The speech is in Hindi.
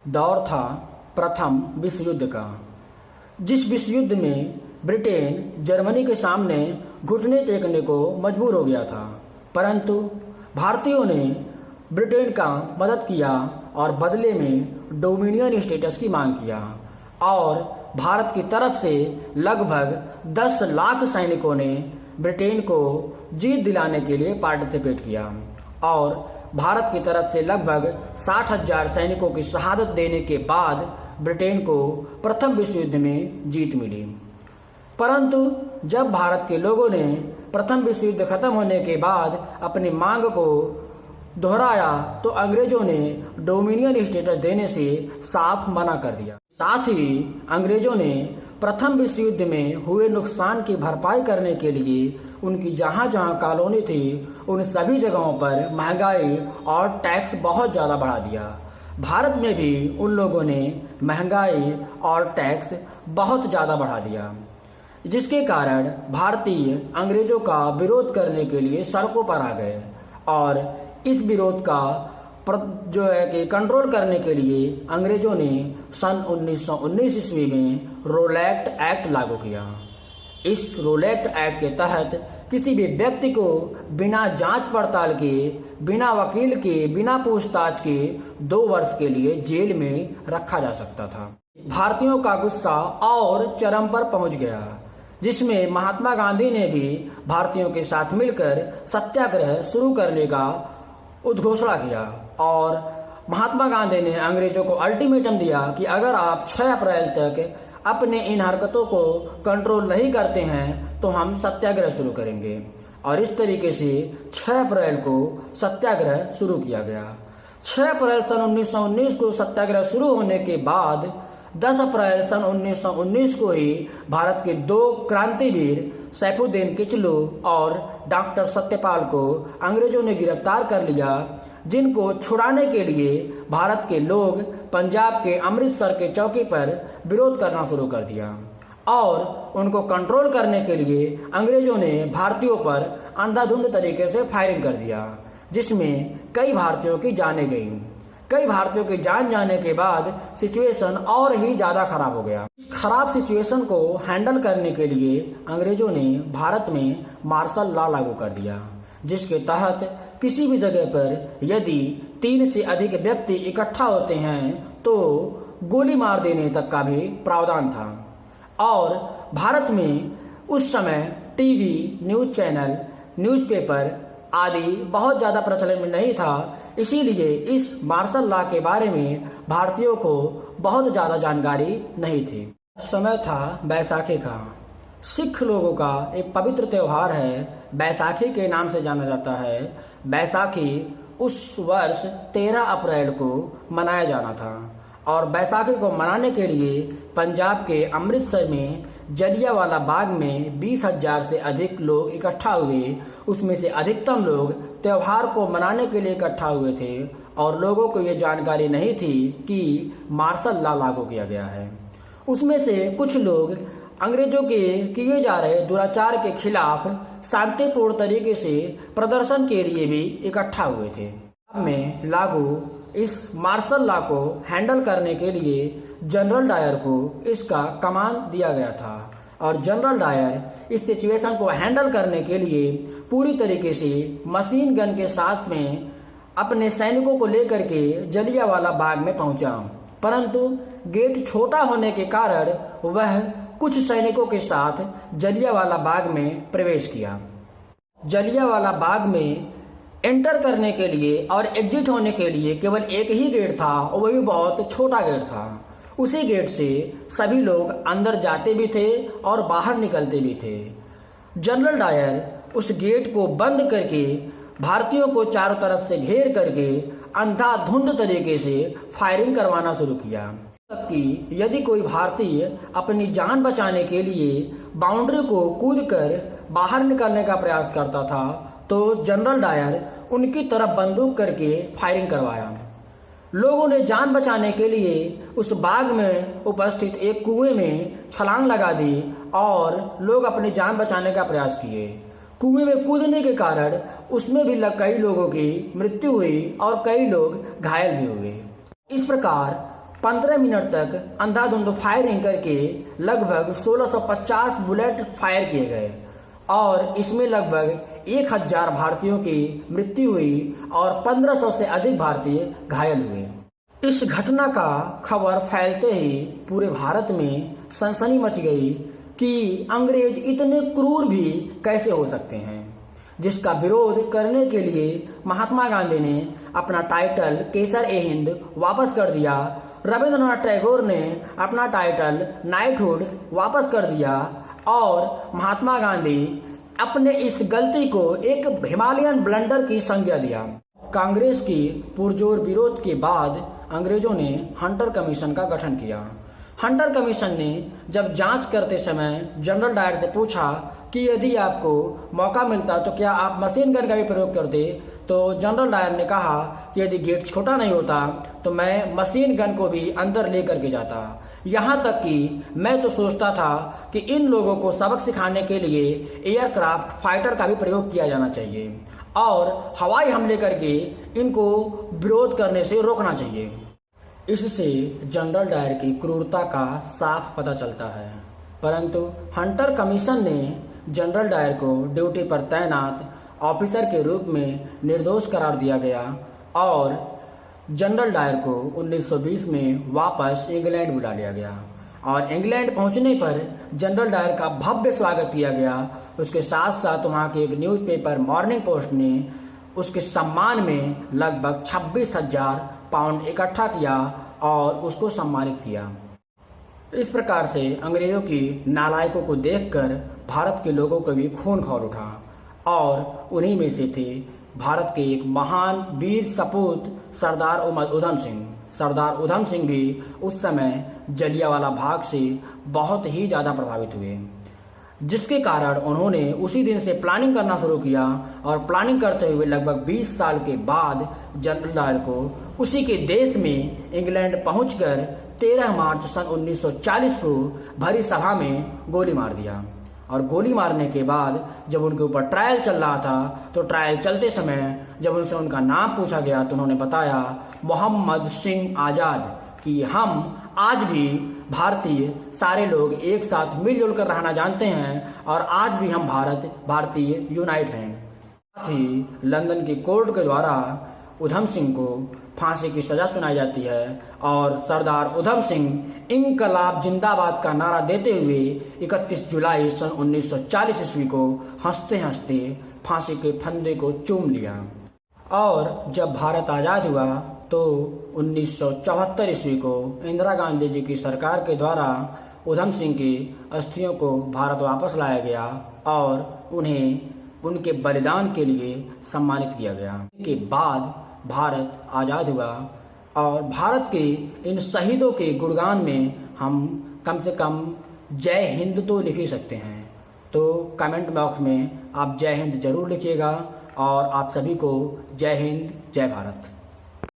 दौर था प्रथम विश्व युद्ध का, जिस विश्व युद्ध में ब्रिटेन जर्मनी के सामने घुटने टेकने को मजबूर हो गया था, परंतु भारतीयों ने ब्रिटेन का मदद किया और बदले में डोमिनियन स्टेटस की मांग किया और भारत की तरफ से लगभग 10 लाख सैनिकों ने ब्रिटेन को जीत दिलाने के लिए पार्टिसिपेट किया और भारत की तरफ से लगभग 60,000 सैनिकों की शहादत देने के बाद ब्रिटेन को प्रथम विश्व युद्ध में जीत मिली। परंतु जब भारत के लोगों ने प्रथम विश्व युद्ध खत्म होने के बाद अपनी मांग को दोहराया तो अंग्रेजों ने डोमिनियन स्टेटस देने से साफ मना कर दिया। साथ ही अंग्रेजों ने प्रथम विश्व युद्ध में हुए नुकसान की भरपाई करने के लिए उनकी जहां जहां कॉलोनी थी उन सभी जगहों पर महंगाई और टैक्स बहुत ज़्यादा बढ़ा दिया। भारत में भी उन लोगों ने महंगाई और टैक्स बहुत ज़्यादा बढ़ा दिया, जिसके कारण भारतीय अंग्रेजों का विरोध करने के लिए सड़कों पर आ गए और इस विरोध का जो है कि कंट्रोल करने के लिए अंग्रेजों ने सन 1919 ईस्वी में रोलैट एक्ट लागू किया। इस रोलैट एक्ट के तहत किसी भी व्यक्ति को बिना जांच पड़ताल के, बिना वकील के, बिना पूछताछ के 2 वर्ष के लिए जेल में रखा जा सकता था। भारतीयों का गुस्सा और चरम पर पहुंच गया, जिसमें महात्मा गांधी ने भी भारतीयों के साथ मिलकर सत्याग्रह शुरू करने का उद्घोषणा किया और महात्मा गांधी ने अंग्रेजों को अल्टीमेटम दिया कि अगर आप 6 अप्रैल तक अपने इन हरकतों को कंट्रोल नहीं करते हैं तो हम सत्याग्रह शुरू करेंगे। और इस तरीके से 6 अप्रैल को सत्याग्रह शुरू किया गया। 6 अप्रैल सन 1919 को सत्याग्रह शुरू होने के बाद 10 अप्रैल सन 1919 को ही भारत के 2 क्रांतिवीर सैफुद्दीन किचलू और डॉक्टर सत्यपाल को अंग्रेजों ने गिरफ्तार कर लिया, जिनको छुड़ाने के लिए भारत के लोग पंजाब के अमृतसर के चौकी पर विरोध करना शुरू कर दिया और उनको कंट्रोल करने के लिए अंग्रेजों ने भारतीयों पर अंधाधुंध तरीके से फायरिंग कर दिया, जिसमें कई भारतीयों की जानें गईं। कई भारतीयों की जान जाने के बाद सिचुएशन और ही ज्यादा खराब हो गया। खराब सिचुएशन को हैंडल करने के लिए अंग्रेजों ने भारत में मार्शल लॉ लागू कर दिया, जिसके तहत किसी भी जगह पर यदि 3 से अधिक व्यक्ति इकट्ठा होते हैं तो गोली मार देने तक का भी प्रावधान था। और भारत में उस समय टीवी, न्यूज चैनल, न्यूज़पेपर आदि बहुत ज्यादा प्रचलन में नहीं था, इसीलिए इस मार्शल लॉ के बारे में भारतीयों को बहुत ज्यादा जानकारी नहीं थी। समय था बैसाखी का। सिख लोगों का एक पवित्र त्योहार है, बैसाखी के नाम से जाना जाता है। बैसाखी उस वर्ष 13 अप्रैल को मनाया जाना था और बैसाखी को मनाने के लिए पंजाब के अमृतसर में जलियांवाला बाग में 20,000 से अधिक लोग इकट्ठा हुए। उसमें से अधिकतम लोग त्योहार को मनाने के लिए इकट्ठा हुए थे और लोगों को ये जानकारी नहीं थी कि मार्शल लॉ लागू किया गया है। उसमें से कुछ लोग अंग्रेजों के किए जा रहे दुराचार के खिलाफ शांतिपूर्ण तरीके से प्रदर्शन के लिए भी इकट्ठा हुए थे। में लागू इस मार्शल लॉ को हैंडल करने के लिए जनरल डायर को इसका कमान दिया गया था और जनरल डायर इस सिचुएशन को हैंडल करने के लिए पूरी तरीके से मशीन गन के साथ में अपने सैनिकों को लेकर के जलियांवाला बाग में पहुंचा, परंतु गेट छोटा होने के कारण वह कुछ सैनिकों के साथ जलियांवाला बाग में प्रवेश किया। जलियांवाला बाग में एंटर करने के लिए और एग्जिट होने के लिए केवल एक ही गेट था और वह भी बहुत छोटा गेट था। उसी गेट से सभी लोग अंदर जाते भी थे और बाहर निकलते भी थे। जनरल डायर उस गेट को बंद करके भारतीयों को चारों तरफ से घेर करके अंधाधुंध तरीके से फायरिंग करवाना शुरू किया कि यदि कोई भारतीय अपनी जान बचाने के लिए बाउंड्री को कूदकर बाहर निकलने का प्रयास करता था तो जनरल डायर उनकी तरफ बंदूक करके फायरिंग करवाया। लोगों ने जान बचाने के लिए उस बाग में उपस्थित एक कुएं में छलांग लगा दी और लोग अपनी जान बचाने का प्रयास किए। कुएं में कूदने के कारण उसमें भी कई लोगों की मृत्यु हुई और कई लोग घायल भी हुए। इस प्रकार 15 मिनट तक अंधाधुंध फायरिंग करके लगभग 1650 बुलेट फायर किए गए और इसमें लगभग 1000 भारतीयों की मृत्यु हुई और 1500 से अधिक भारतीय घायल हुए। इस घटना का खबर फैलते ही पूरे भारत में सनसनी मच गई कि अंग्रेज इतने क्रूर भी कैसे हो सकते हैं, जिसका विरोध करने के लिए महात्मा गांधी ने अपना टाइटल केसर-ए-हिंद वापस कर दिया। रविंद्रनाथ टैगोर ने अपना टाइटल नाइटहुड वापस कर दिया और महात्मा गांधी अपने इस गलती को एक हिमालयन ब्लंडर की संज्ञा दिया। कांग्रेस की पुरजोर विरोध के बाद अंग्रेजों ने हंटर कमीशन का गठन किया। हंटर कमीशन ने जब जांच करते समय जनरल डायर से पूछा कि यदि आपको मौका मिलता तो क्या आप मशीन गन का भी प्रयोग करते, तो जनरल डायर ने कहा कि यदि गेट छोटा नहीं होता तो मैं मशीन गन को भी अंदर लेकर के जाता। यहाँ तक कि मैं तो सोचता था कि इन लोगों को सबक सिखाने के लिए एयरक्राफ्ट फाइटर का भी प्रयोग किया जाना चाहिए और हवाई हमले करके इनको विरोध करने से रोकना चाहिए। इससे जनरल डायर की क्रूरता का साफ पता चलता है, परंतु हंटर कमीशन ने जनरल डायर को ड्यूटी पर तैनात ऑफिसर के रूप में निर्दोष करार दिया गया और जनरल डायर को 1920 में वापस इंग्लैंड बुला लिया गया और इंग्लैंड पहुंचने पर जनरल डायर का भव्य स्वागत किया गया। उसके साथ साथ वहां के एक न्यूज़पेपर मॉर्निंग पोस्ट ने उसके सम्मान में लगभग 26,000 पाउंड इकट्ठा किया और उसको सम्मानित किया। इस प्रकार से अंग्रेजों की नालायकों को देखकर भारत के लोगों को भी खून खौल उठा और उन्हीं में से थे भारत के एक महान वीर सपूत सरदार उधम सिंह। सरदार उधम सिंह भी उस समय जलियांवाला बाग से बहुत ही ज़्यादा प्रभावित हुए, जिसके कारण उन्होंने उसी दिन से प्लानिंग करना शुरू किया और प्लानिंग करते हुए लगभग 20 साल के बाद जनरल डायर को उसी के देश में इंग्लैंड पहुंचकर 13 मार्च सन 1940 को भरी सभा में गोली मार दिया। और गोली मारने के बाद जब उनके ऊपर ट्रायल चल रहा था तो ट्रायल चलते समय जब उनसे उनका नाम पूछा गया तो उन्होंने बताया मोहम्मद सिंह आज़ाद कि हम आज भी भारतीय सारे लोग एक साथ मिलजुल कर रहना जानते हैं और आज भी हम भारतीय यूनाइट हैं। साथ ही लंदन की कोर्ट के द्वारा उधम सिंह को फांसी की सजा सुनाई जाती है और सरदार उधम सिंह इंकलाब जिंदाबाद का नारा देते हुए 31 जुलाई सन 1940 ईस्वी को हंसते हंसते फांसी के फंदे को चूम लिया। और जब भारत आज़ाद हुआ तो 1974 ईस्वी को इंदिरा गांधी जी की सरकार के द्वारा उधम सिंह की अस्थियों को भारत वापस लाया गया और उन्हें उनके बलिदान के लिए सम्मानित किया गया। के बाद भारत आज़ाद हुआ और भारत के इन शहीदों के गुणगान में हम कम से कम जय हिंद तो लिख ही सकते हैं। तो कमेंट बॉक्स में आप जय हिंद जरूर लिखिएगा और आप सभी को जय हिंद जय भारत।